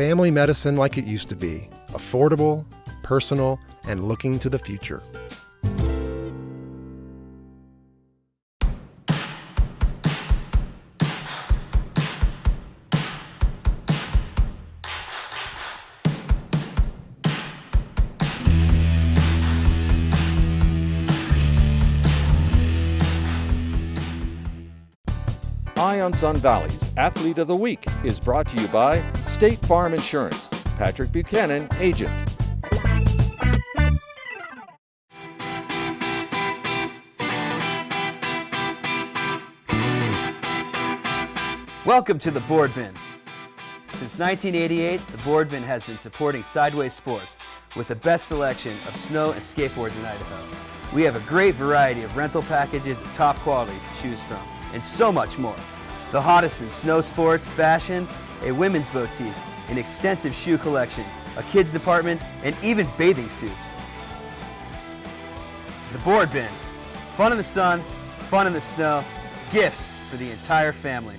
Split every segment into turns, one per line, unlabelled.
Family medicine like it used to be, affordable, personal, and looking to the future.
Eye on Sun Valley's Athlete of the Week is brought to you by State Farm Insurance. Patrick Buchanan, agent.
Welcome to the Board Bin. Since 1988, the Board Bin has been supporting Sideways Sports with the best selection of snow and skateboards in Idaho. We have a great variety of rental packages of top quality to choose from, and so much more. The hottest in snow sports, fashion, a women's boutique, an extensive shoe collection, a kids department, and even bathing suits. The Board Bin. Fun in the sun, fun in the snow, gifts for the entire family.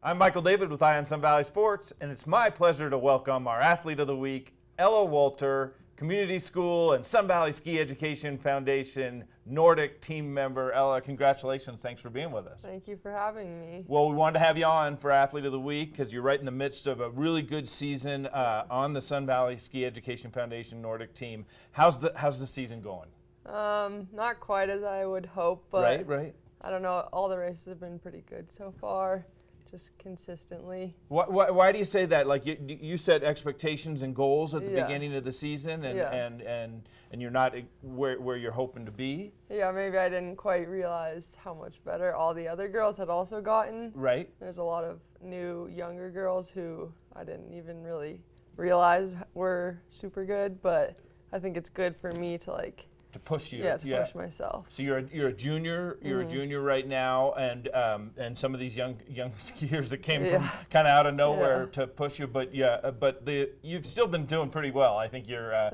I'm Michael David with Eye on Sun Valley Sports, and it's my pleasure to welcome our Athlete of the Week, Ella Wolter, Community School and Sun Valley Ski Education Foundation Nordic team member. Ella, congratulations. Thanks for being with us.
Thank you for having me.
Well, we wanted to have you on for Athlete of the Week because you're right in the midst of a really good season on the Sun Valley Ski Education Foundation Nordic team. How's the season going?
Not quite as I would hope, but
Right.
I don't know. All the races have been pretty good so far. Just consistently.
Why do you say that? Like you set expectations and goals at the
Yeah.
beginning of the season, and
Yeah.
and you're not where you're hoping to be.
Yeah, maybe I didn't quite realize how much better all the other girls had also gotten.
Right.
There's a lot of new, younger girls who I didn't even really realize were super good, but I think it's good for me to
To push you.
to push myself.
So you're a junior. You're a junior right now, and some of these young skiers that came from kind of out of nowhere to push you. But you've still been doing pretty well. I think you're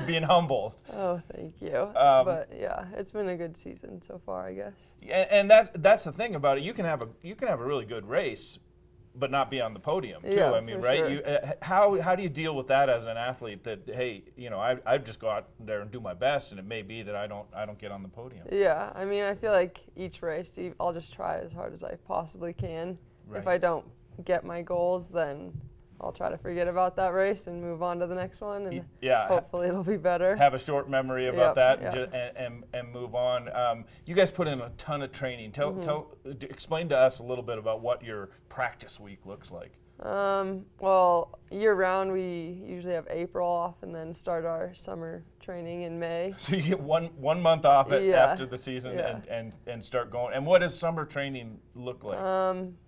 being humble.
Oh, thank you. But yeah, it's been a good season so far, I guess.
And that's the thing about it. You can have a really good race, but not be on the podium too.
Yeah,
I mean,
for
right?
sure.
You, how do you deal with that as an athlete? That hey, I just go out there and do my best, and it may be that I don't get on the podium.
Yeah, I mean, I feel like each race, I'll just try as hard as I possibly can.
Right.
If I don't get my goals, then I'll try to forget about that race and move on to the next one, and hopefully it'll be better.
Have a short memory about that
Yep.
and move on. You guys put in a ton of training. Explain to us a little bit about what your practice week looks like.
Well, year round, we usually have April off and then start our summer training in May.
So you get one month off after the season
Yeah.
and start going. And what does summer training look like?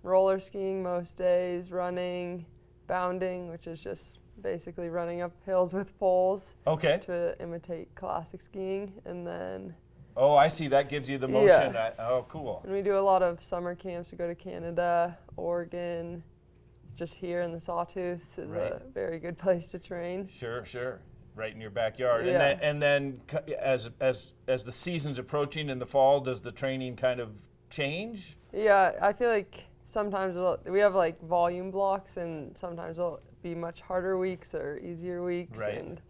Roller skiing most days, running, bounding, which is just basically running up hills with poles
Okay.
to imitate classic skiing, and then
Oh, I see. That gives you the motion.
Yeah.
Oh, cool.
and we do a lot of summer camps. We go to Canada, Oregon, just here in the Sawtooth is
Right.
a very good place to train.
Sure. Right in your backyard.
Yeah.
And then as the season's approaching in the fall, does the training kind of change?
Yeah, I feel like sometimes we have like volume blocks, and sometimes it'll be much harder weeks or easier weeks.
Right.
And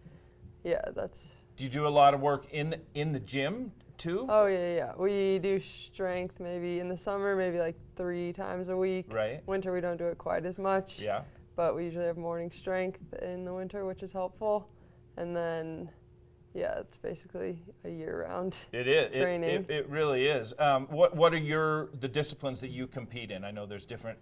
yeah, that's.
Do you do a lot of work in the gym too?
Oh yeah. We do strength maybe in the summer, maybe like 3 times a week.
Right.
Winter we don't do it quite as much.
Yeah.
But we usually have morning strength in the winter, which is helpful. And then, yeah, it's basically a year-round
It is.
training.
It really is. What are the disciplines that you compete in? I know there's different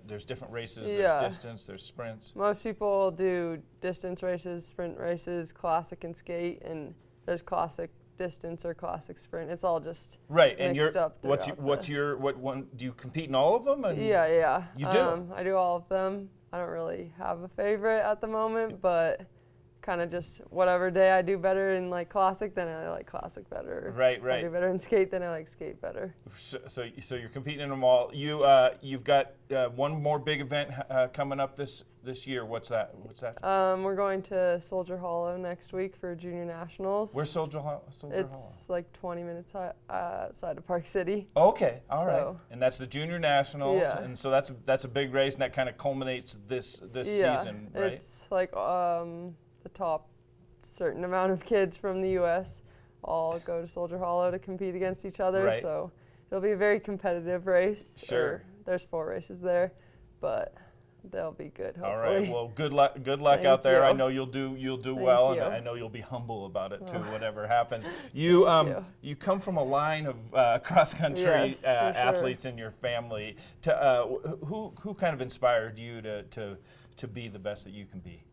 races.
Yeah.
There's distance. There's sprints.
Most people do distance races, sprint races, classic and skate, and there's classic distance or classic sprint. It's all just
Right. And
mixed up
what
throughout
one? Do you compete in all of them? And
Yeah.
You do?
I do all of them. I don't really have a favorite at the moment, but kind of just whatever day I do better in like classic, then I like classic better.
Right,
If I
right.
do better in skate, then I like skate better.
So you're competing in them all. You've got one more big event coming up this year. What's that?
We're going to Soldier Hollow next week for Junior Nationals.
Where's Soldier Hollow?
It's like 20 minutes outside of Park City.
Okay, all right.
So-
And that's the Junior Nationals,
Yeah.
and so that's a big race, and that kind of culminates this
Yeah,
season, right?
it's like the top certain amount of kids from the U.S. all go to Soldier Hollow to compete against each other.
Right.
So it'll be a very competitive race.
Sure.
There's 4 races there, but they'll be good. Hopefully.
All right. Well, good luck
Thank
out there. I
you.
know you'll do
Thank
well,
you.
and I know you'll be humble about it too,
Oh.
whatever happens. You
you.
you come from a line of cross country
Yes, for sure.
athletes in your family. Who kind of inspired you to be the best that you can be?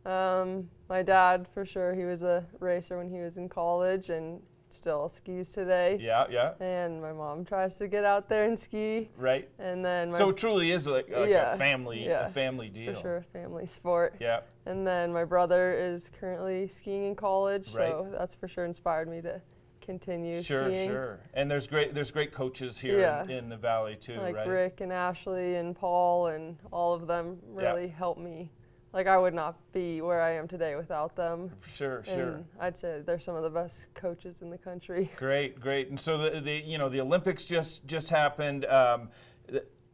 My dad, for sure. He was a racer when he was in college and still skis today.
Yeah.
And my mom tries to get out there and ski.
Right.
And then my
So it truly is like
Yeah,
a family
yeah,
deal.
for sure, a family sport.
Yeah.
And then my brother is currently skiing in college,
Right.
so that's for sure inspired me to continue
Sure.
skiing.
And there's great coaches here
Yeah.
in the valley too,
Like
right?
Rick and Ashley and Paul and all of them
Yeah.
really helped me. Like I would not be where I am today without them.
Sure.
And I'd say they're some of the best coaches in the country.
Great. And so the Olympics just happened.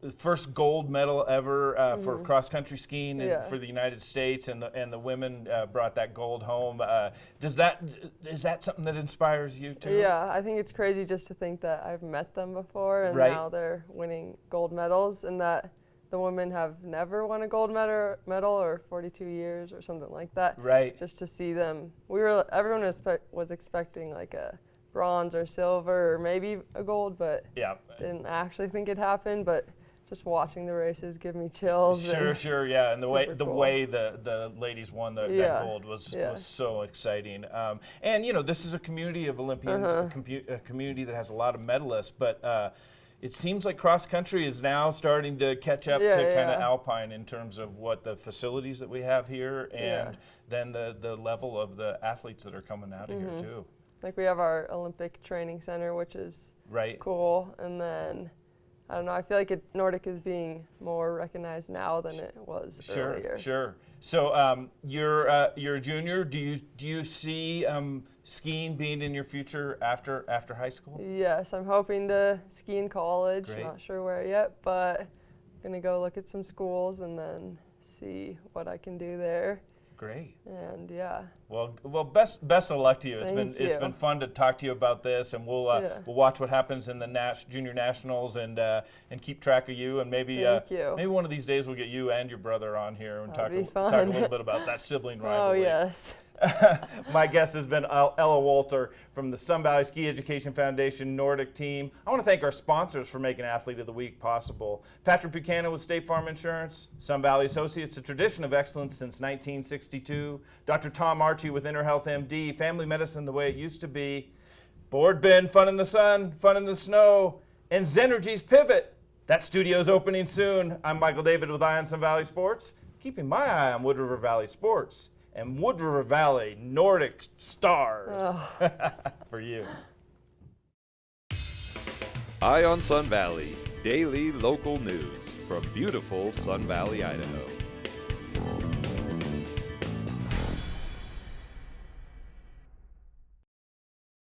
The first gold medal ever for cross country skiing
Yeah.
for the United States, and the women brought that gold home. Is that something that inspires you too?
Yeah, I think it's crazy just to think that I've met them before and
Right.
now they're winning gold medals, and that the women have never won a gold medal or 42 years or something like that.
Right.
Just to see them, everyone was expecting like a bronze or silver or maybe a gold, but
Yeah.
didn't actually think it happened. But just watching the races give me chills.
Sure, yeah, and the way
Super cool.
the ladies won that
Yeah,
gold was
yeah.
so exciting. And this is a community of Olympians, a community that has a lot of medalists, but it seems like cross country is now starting to catch up to kind of alpine in terms of what the facilities that we have here, and then the level of the athletes that are coming out of here too.
Like we have our Olympic training center, which is
Right.
cool, and then I don't know. I feel like Nordic is being more recognized now than it was earlier.
Sure. So you're a junior. Do you see skiing being in your future after high school?
Yes, I'm hoping to ski in college.
Great.
Not sure where yet, but I'm gonna go look at some schools and then see what I can do there.
Great.
And yeah.
Well, best of luck to you. It's
Thank
been
you.
fun to talk to you about this, and we'll watch what happens in the junior nationals and keep track of you, and maybe
Thank you.
maybe one of these days we'll get you and your brother on here and talk
That'd be
a
fun.
little bit about that sibling
Oh
rivalry.
yes.
My guest has been Ella Wolter from the Sun Valley Ski Education Foundation Nordic team. I want to thank our sponsors for making Athlete of the Week possible. Patrick Buchanan with State Farm Insurance, Sun Valley Associates, a tradition of excellence since 1962. Dr. Tom Archie with InnerHealth MD, family medicine the way it used to be. Board Bin, fun in the sun, fun in the snow, and Zenergy's Pivot. That studio's opening soon. I'm Michael David with Eye on Sun Valley Sports, keeping my eye on Wood River Valley sports and Wood River Valley Nordic stars for you.
Eye on Sun Valley, daily local news from beautiful Sun Valley, Idaho.